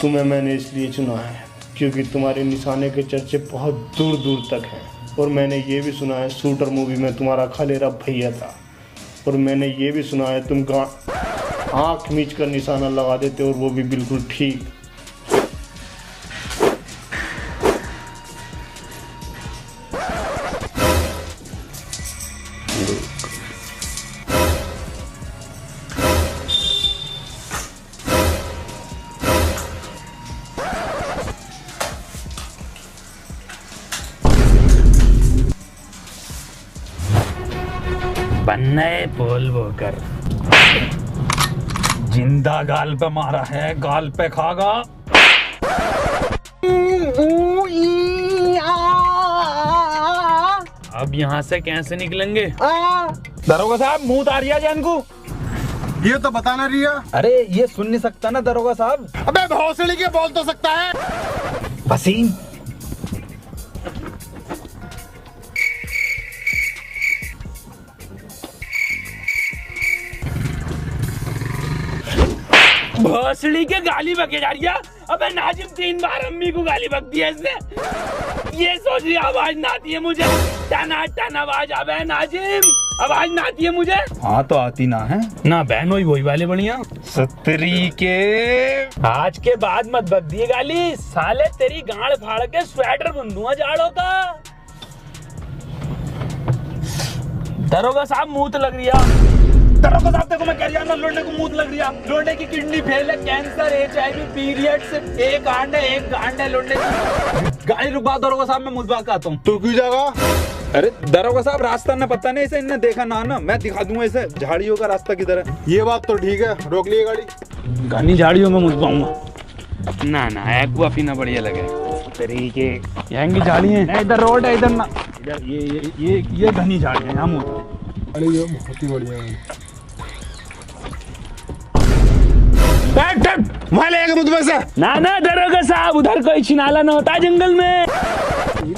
तुम्हें मैंने इसलिए चुना है क्योंकि तुम्हारे निशाने के चर्चे बहुत दूर दूर तक हैं। और मैंने ये भी सुना है शूटर मूवी में तुम्हारा खलेरा भैया था। और मैंने ये भी सुना है तुम आँख मीच कर निशाना लगा देते और वो भी बिल्कुल ठीक। बन्ने बोल वो कर, जिंदा गाल पे मारा है, गाल पे खागा। अब यहाँ से कैसे निकलेंगे? दरोगा साहब, मुंह आ रिया जैन को। ये तो बताना रिया। अरे ये सुन नहीं सकता ना दरोगा साहब। अबे भौसड़ी के बोल तो सकता है। वसीम, भोसड़ी के गाली बके जा रही है। अबे नाजिम 3 बार अम्मी को गाली बक दी है इसने। ये सोच रही आवाज ना आती है मुझे, टना टन आवाज आवे नाजिम, आवाज ना आती है मुझे। हाँ तो आती ना है ना बहन वही वाले बढ़िया सतरी के। आज के बाद मत बक दिए गाली, साले तेरी गांड फाड़ के स्वेटर बुंदूंगा जाड़ों का। दरोगा साहब मुंह तो लग रही है। दरोगा साहब देखो मैं कह रहा हूँ, लोंडे को मुंह लग रहा। लोंडे की किडनी फेल है, कैंसर, HIV, पीरियड्स, एक गांड है लोंडे की। गाड़ी रुकवा दरोगा साहब, मैं मुझ बात आता हूँ। तू क्यों जाएगा? अरे दरोगा साहब, रास्ता न पता नहीं, इसे इन्हें देखा ना मैं दिखा दूंगा इसे झाड़ियों का रास्ता किधर है। ये बात तो ठीक है, रोक लिए गाड़ी। घनी झाड़ियों में मुझ पाऊंगा ना ना, एक को पीना बढ़िया लगे तरीके। यहीं की झाड़ी है, इधर रोड है, इधर ना इधर ये घनी झाड़ी है। हम अरे ये बहुत ही बढ़िया है। वहाँ ले मुझ में से। ना ना दरोगा साहब, उधर कोई छिनाला ना होता जंगल में।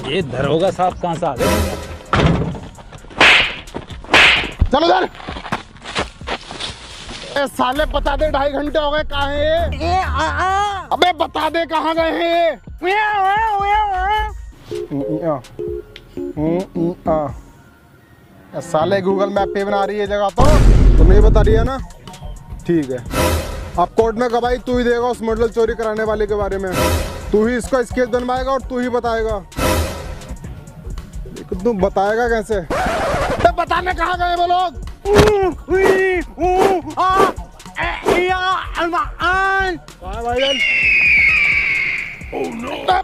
ये दरोगा साहब कहाँ से आ गए? चलो उधर। साले बता दे, 2.5 घंटे हो गए, कहाँ है ये? अबे बता दे कहाँ गए हैं? साले गूगल मैप पे बना रही है जगह, तो तुम नहीं बता रही है ना? ठीक है, अब कोर्ट में गवाही तू ही देगा उस मॉडल चोरी कराने वाले के बारे में। तू ही इसका स्केच बनवाएगा और तू ही बताएगा। तू बताएगा कैसे? तो बताने कहाँ गए वो लोग?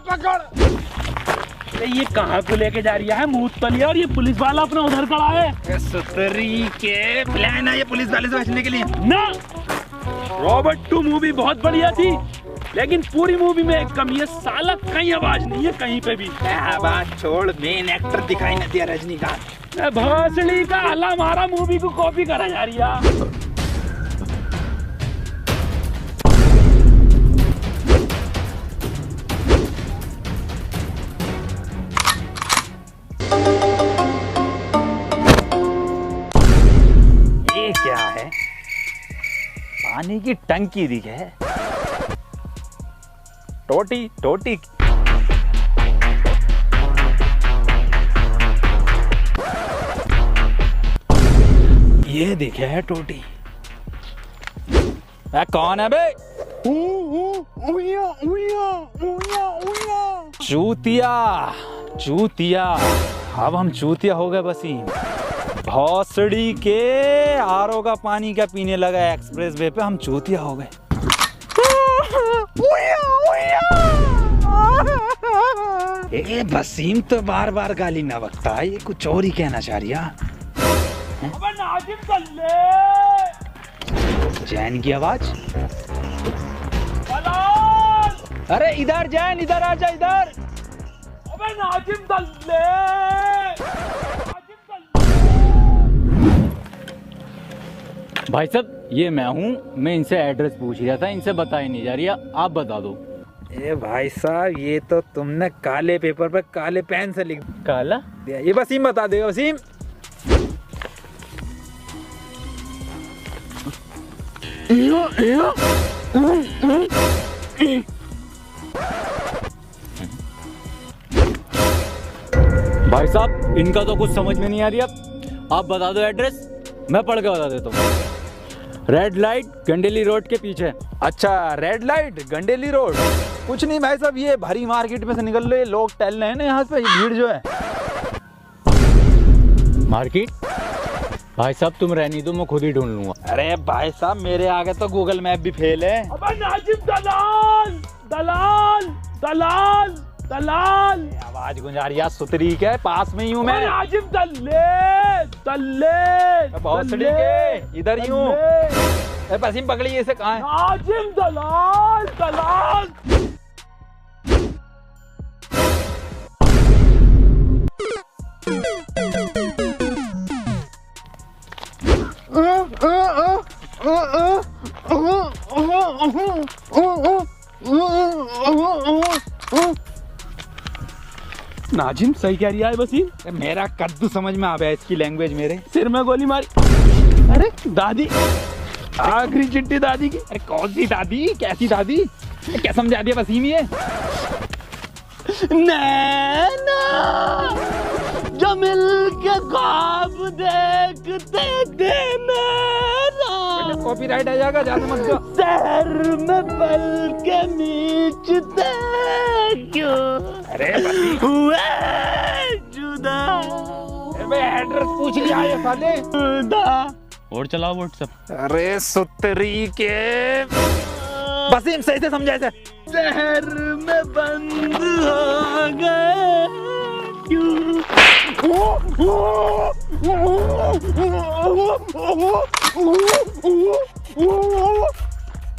पकड़। ये कहाँ को लेके जा रही है मूत तलिया, और ये पुलिस वाला अपना उधर खड़ा है। सतरी के प्लान है ये पुलिस वाले से बचने के लिए ना। रॉबर्ट 2 मूवी बहुत बढ़िया थी, लेकिन पूरी मूवी में एक कमी है, साला कहीं आवाज नहीं है कहीं पे भी। बात छोड़, मेन एक्टर दिखाई नहीं दिया रजनीकांत। भोसड़ी का हल्ला मारा मूवी को कॉपी करा जा रही है। ये क्या है? पानी की टंकी दिखे। टोटी टोटी ये दिखे है टोटी। कौन है बे? चूतिया चूतिया। अब हम चूतिया हो गए वसीम। भौसड़ी के आरओ का पानी क्या पीने लगा एक्सप्रेस वे पे, हम चूतिया हो गए। ए वसीम तो बार बार गाली ना बकता है, ये कुछ और ही कहना चाह रही है। जैन की आवाज। अरे इधर जैन, इधर आ जा इधर। अबे नाजिम दल्ले। भाई साहब ये मैं हूँ, मैं इनसे एड्रेस पूछ रहा था, इनसे बताई नहीं जा रही है, आप बता दो। ए भाई साहब ये तो तुमने काले पेपर पर काले पेन से लिख काला दिया। ये वसीम बता देगा। वसीम भाई साहब इनका तो कुछ समझ में नहीं आ रही। अब आप बता दो एड्रेस, मैं पढ़ के बता देता हूँ। रेड लाइट गंडेली रोड के पीछे। अच्छा, रेड लाइट गंडेली रोड। कुछ नहीं भाई साहब, ये भारी मार्केट में से निकल रहे लोग टहल रहे हैं ना, यहाँ पे भीड़ जो है। मार्केट? भाई साहब तुम रहनी दो, मैं खुद ही ढूंढ लूंगा। अरे भाई साहब मेरे आगे तो गूगल मैप भी फेल है। अबे नाजिम दलाल दलाल दलाल दलाल, आवाज गुंजा रही है सुतरी के, पास में ही हूँ मैं। नाजिम दल्ले दल्ले बहुत सड़ी के, इधर ही हूँ। पसीम पकड़िए, इसे कहाँ है? नाजिम दलाल दलाल। नाजिम सही कह रही है वसीम। मेरा कद्दू समझ में आ गया इसकी लैंग्वेज। मेरे सिर में गोली मारी। अरे दादी, आखिरी चिट्ठी दादी की। अरे कौन सी दादी, कैसी दादी, क्या समझा दिया वसीम ये? नैना जो मिल के ख्वाब देखते थे मेरा, कॉपीराइट आ जाएगा, ज्यादा मत गा। शहर में पल के नीचते क्यों अरे वसीम हुए जुदा। एड्रेस पूछ लिया ये साले। जुदा। और चलाओ व्हाट्सएप। अरे सुतरी के वसीम सही से समझा इसे। शहर में बंद हो गए क्यों?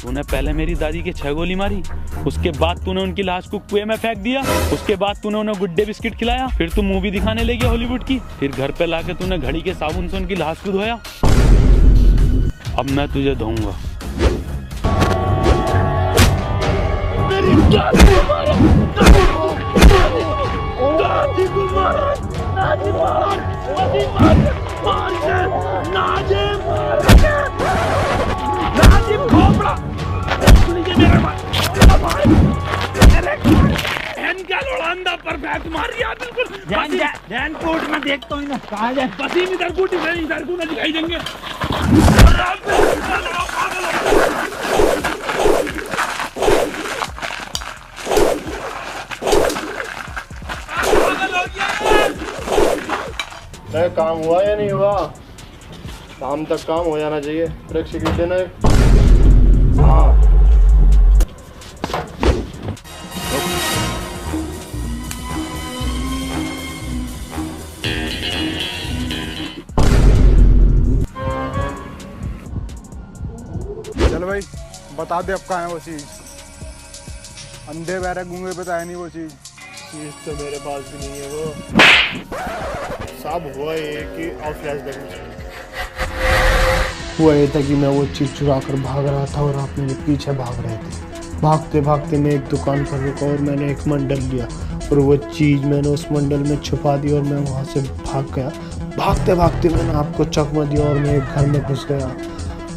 तूने पहले मेरी दादी के 6 गोली मारी, उसके बाद तूने उनकी लाश को कुएं में फेंक दिया, उसके बाद तूने उन्हें गुड्डे बिस्किट खिलाया, फिर तू मूवी दिखाने ले गया हॉलीवुड की, फिर घर पे लाके तूने घड़ी के साबुन से उनकी लाश को धोया। अब मैं तुझे धोऊंगा। परफेक्ट मार रही है बिल्कुल। ध्यान कोर्ट में देखता हूँ ना, कहाँ जाए? पसीम इधर को दिखाई देंगे। काम हुआ या नहीं हुआ? शाम तक काम हो जाना चाहिए। ब्रेक सिगरेट देना है। हाँ चल भाई बता दे अब कहाँ है वो चीज। अंधे बहरे गूंगे बताया नहीं वो चीज। चीज तो मेरे पास भी नहीं है वो। साहब हुआ ये कि और फ्लैशबैक में हुआ ये था कि मैं वो चीज चुरा कर भाग रहा था और आप मेरे पीछे भाग रहे थे। भागते भागते मैं एक दुकान पर रुका और मैंने एक मंडल लिया और वो चीज मैंने उस मंडल में छुपा दी और मैं वहाँ से भाग गया। भागते भागते मैंने आपको चकमा दिया और मैं एक घर में घुस गया।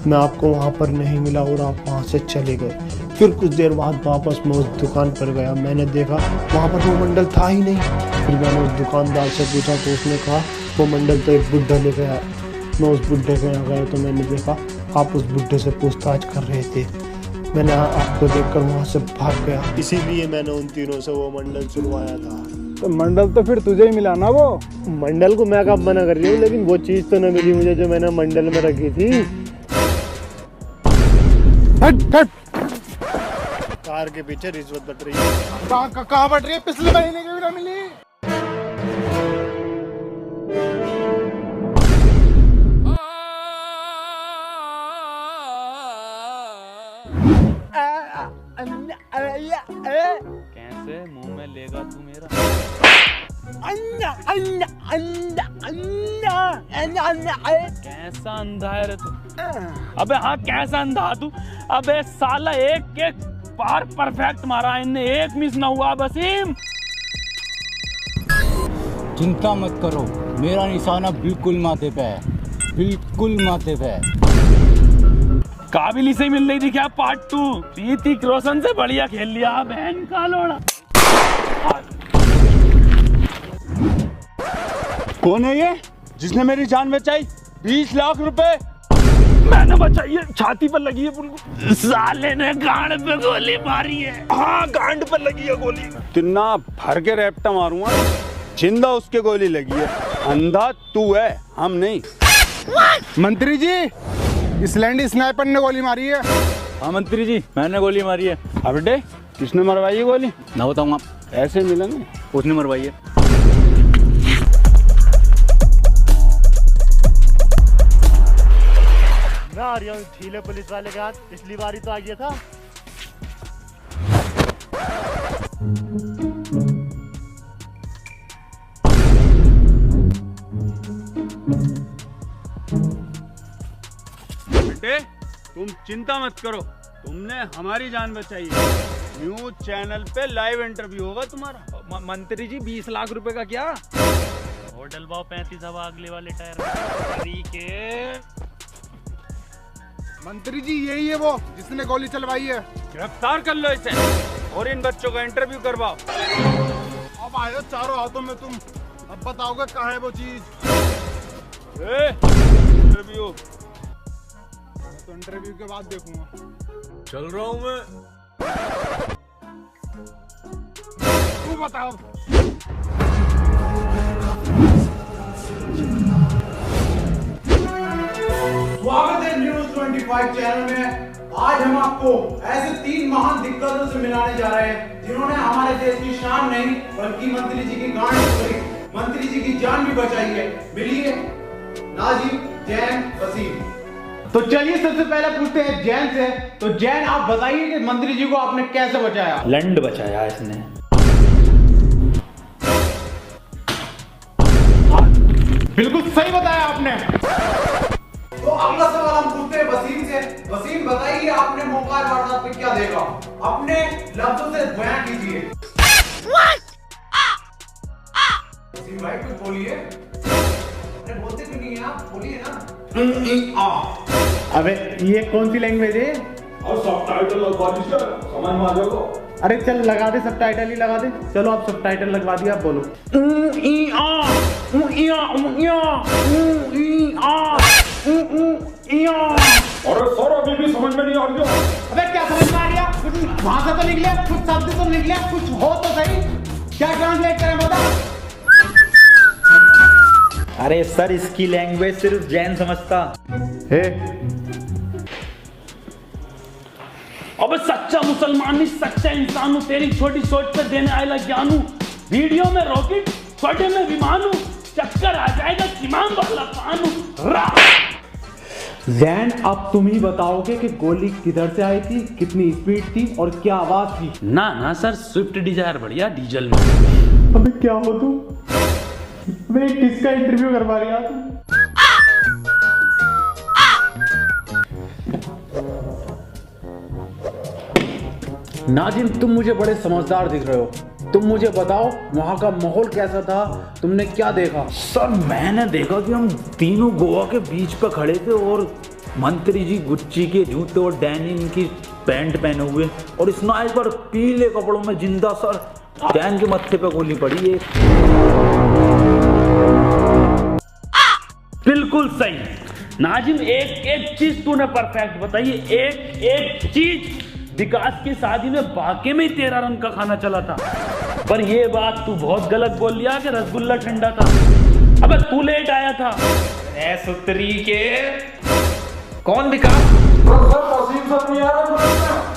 मैं आपको वहाँ पर नहीं मिला और आप वहाँ से चले गए। फिर कुछ देर बाद वापस मैं उस दुकान पर गया। मैंने देखा वहाँ पर वो मंडल था ही नहीं। फिर मैंने उस दुकानदार से पूछा तो उसने कहा वो मंडल तो एक बुड्ढा ले गया। मैं उस बुड्ढे के यहाँ गया तो मैंने देखा आप उस बुड्ढे से पूछताछ कर रहे थे। मैंने आपको देखकर वहाँ से भाग गया, इसीलिए मैंने उन तीनों से वो मंडल चुरवाया था। तो मंडल तो फिर तुझे ही मिला ना वो। मंडल को मैं कब मना कर रही हूँ, लेकिन वो चीज़ तो न मिली मुझे जो मैंने मंडल में रखी थी। हट हट। कार के पीछे रिश्वत बट रही है। कहाँ बट रही है? पिछले महीने की भी ना मिली। कैसे मुंह में लेगा तू मेरा? कैसा अंधा है रे तू? अबे हाँ कैसा अंधा तू? अबे साला एक एक बार परफेक्ट मारा इनने, एक मिस ना हुआ वसीम। चिंता मत करो, मेरा निशाना बिल्कुल माथे पे है, बिल्कुल माथे पे है। काबिली से मिल रही थी क्या पार्ट 2? ऋतिक रोशन से बढ़िया खेल लिया बहन का लोड़ा। कौन है ये जिसने मेरी जान बचाई? 20 लाख रुपए मैंने बचाई है, छाती पर लगी है उनको। साले ने गांड पे गोली मारी है। हाँ, गांड पर लगी है गोली। तिन्ना भर के रैप्टा मारूंगा, जिंदा उसके गोली लगी है। अंधा तू है, हम नहीं। मंत्री जी, इस लैंडी स्नाइपर ने गोली मारी है। हाँ मंत्री जी, मैंने गोली मारी है। अब बेटे किसने मरवाई है गोली? ना बताऊंगा। ऐसे मिलेंगे? उसने मरवाई है। मैं आ रहा हूँ ढीले पुलिस वाले के हाथ, पिछली बारी तो आ गया था। बेटे तुम चिंता मत करो, तुमने हमारी जान बचाई है। न्यूज चैनल पे लाइव इंटरव्यू होगा तुम्हारा। मंत्री जी 20 लाख रुपए का क्या? होटल बाव 35 हवा अगले वाले टायर। ठीक है मंत्री जी, यही है वो जिसने गोली चलवाई है। गिरफ्तार कर लो इसे और इन बच्चों का इंटरव्यू करवाओ। अब आए चारों हाथों में तुम, अब बताओगे कहाँ है वो चीज? इंटरव्यू तो इंटरव्यू के बाद देखूंगा। चल रहा हूँ मैं। तू बताओ। स्वागत है न्यूज 25 चैनल में। आज हम आपको ऐसे 3 महान दिग्गजों से मिलाने जा रहे हैं जिन्होंने हमारे देश की शान नहीं बल्कि मंत्री जी की गांड तोड़ी, मंत्री जी की जान भी बचाई है। मिलिए नाजिम, जैन, वसीम। तो चलिए सबसे पहले पूछते हैं जैन से। तो जैन, आप बताइए कि मंत्री जी को आपने कैसे बचाया? लंड बचाया इसने। बिल्कुल सही बताया आपने। तो अगला सवाल हम पूछते हैं वसीम से। वसीम, बताइए आपने मोकार वारदात पे क्या देखा? अपने लफ्जों से बयान कीजिए। वसीम भाई कुछ बोलिए। अरे बोलते क्यों नहीं हैं आप? बोलिए ना। अबे ये कौन सी लैंग्वेज है? और सबटाइटल लगवा दीजिए, समझ में आ जाएगा। अरे चल लगा दे, सबटाइटल ही लगा दे। चलो आप सबटाइटल लगवा दिया, आप बोलो। और सर अभी भी समझ में नहीं आ रही है। अबे क्या समझ में आ गया? कुछ भाषा तो निकले, कुछ शब्द तो निकले, कुछ हो तो सही। क्या ट्रांसलेट करें बता? अरे सर, इसकी लैंग्वेज सिर्फ जैन समझता है। अबे सच्चा मुसलमान नहीं, सच्चा इंसान हूँ। तेरी छोटी सोच पे देने आएला ज्ञान हूँ। वीडियो में रॉकेट, छोटे में विमान हूँ। चक्कर आ जाएगा, किमान वाला पान हूँ। जैन, अब तुम ही बताओगे कि गोली किधर से आई थी, कितनी स्पीड थी और क्या आवाज थी? ना सर, स्विफ्ट डिजायर बढ़िया डीजल में। अबे क्या हो तू? अबे किसका इंटरव्यू करवा रही है तू? नाजिम, तुम मुझे बड़े समझदार दिख रहे हो। तुम मुझे बताओ वहाँ का माहौल कैसा था, तुमने क्या देखा? सर मैंने देखा कि हम तीनों गोवा के बीच पर खड़े थे और मंत्री जी गुच्ची के जूते और डैनिम की पैंट पहने हुए और स्नाइपर पीले कपड़ों में जिंदा। सर डैन के मत्थे पे गोली पड़ी है। बिल्कुल सही नाजिम, एक चीज तूने परफेक्ट बताई। एक चीज, विकास की शादी में वाकई में 13 रंग का खाना चला था। पर ये बात तू बहुत गलत बोल लिया कि रसगुल्ला ठंडा था। अबे तू लेट आया था। सुतरी के कौन विकास?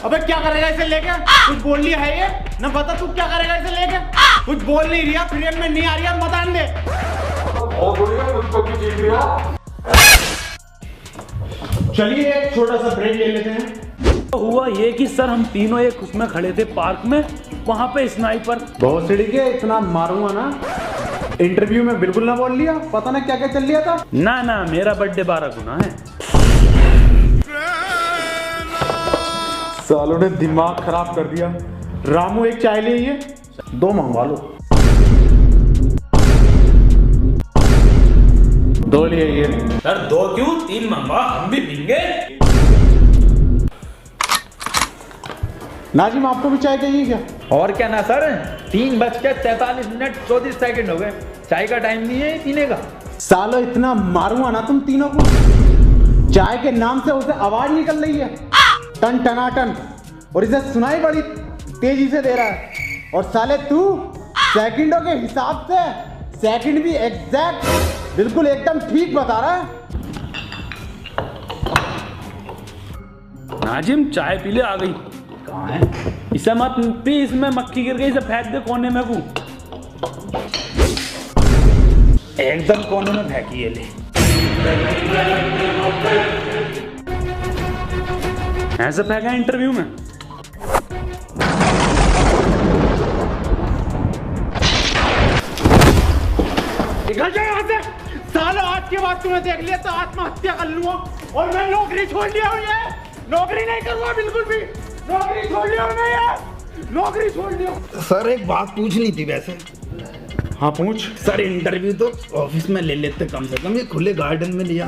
अबे क्या करेगा इसे लेके? कुछ बोल लिया है ये ना? बता तू क्या करेगा इसे लेके? कुछ बोल नहीं रहा, फ्रेम में नहीं आ रही है, बता दे। चलिए एक छोटा सा ब्रेक ले लेते हैं। हुआ ये कि सर हम तीनों एक उसमें खड़े थे पार्क में, वहां पे स्नाइपर। बहुत सीढ़ी के इतना मारूंगा ना, इंटरव्यू में बिल्कुल ना बोल लिया, पता ना क्या क्या चल लिया था। ना मेरा बर्थडे 12 गुना है। सालों ने दिमाग खराब कर दिया। रामू एक चाय लीजिए, 2 मंगवा लो। 2 लिए ये। सर 2 क्यों, 3 मंगवा, हम भी पीएंगे। नाजिम, आपको भी चाय चाहिए क्या? और क्या ना सर, 3:43 मिनट 34 सेकंड हो गए। चाय का टाइम नहीं है पीने का। सालो इतना मारूंगा ना तुम तीनों को, चाय के नाम से उसे आवाज निकल रही है टन टनाटन, और इसे सुनाई बड़ी तेजी से दे रहा है। और साले तू सेकंडों के हिसाब से सेकंड भी एग्जैक्ट बिल्कुल एकदम ठीक बता रहा है। नाजिम चाय पी ले, आ गई। कहाँ है? इसे मत पी, इसमें मक्खी गिर गई, इसे फेंक दे कोने में। को एकदम कोने में फेंकी है। ले ऐसे फेंका इंटरव्यू में। निकल जाए यहाँ से सालो, आज के बाद तुम्हें देख लिया तो आत्महत्या कर लूंगा, और मैं नौकरी छोड़ लिया हूँ। ये नौकरी नहीं करूँगा बिल्कुल भी, नौकरी छोड़ लिया हूँ मैं यार, नौकरी छोड़ लिया। सर एक बात पूछनी थी वैसे। हाँ पूछ। सर इंटरव्यू तो ऑफिस में ले लेते कम से कम, ये खुले गार्डन में लिया।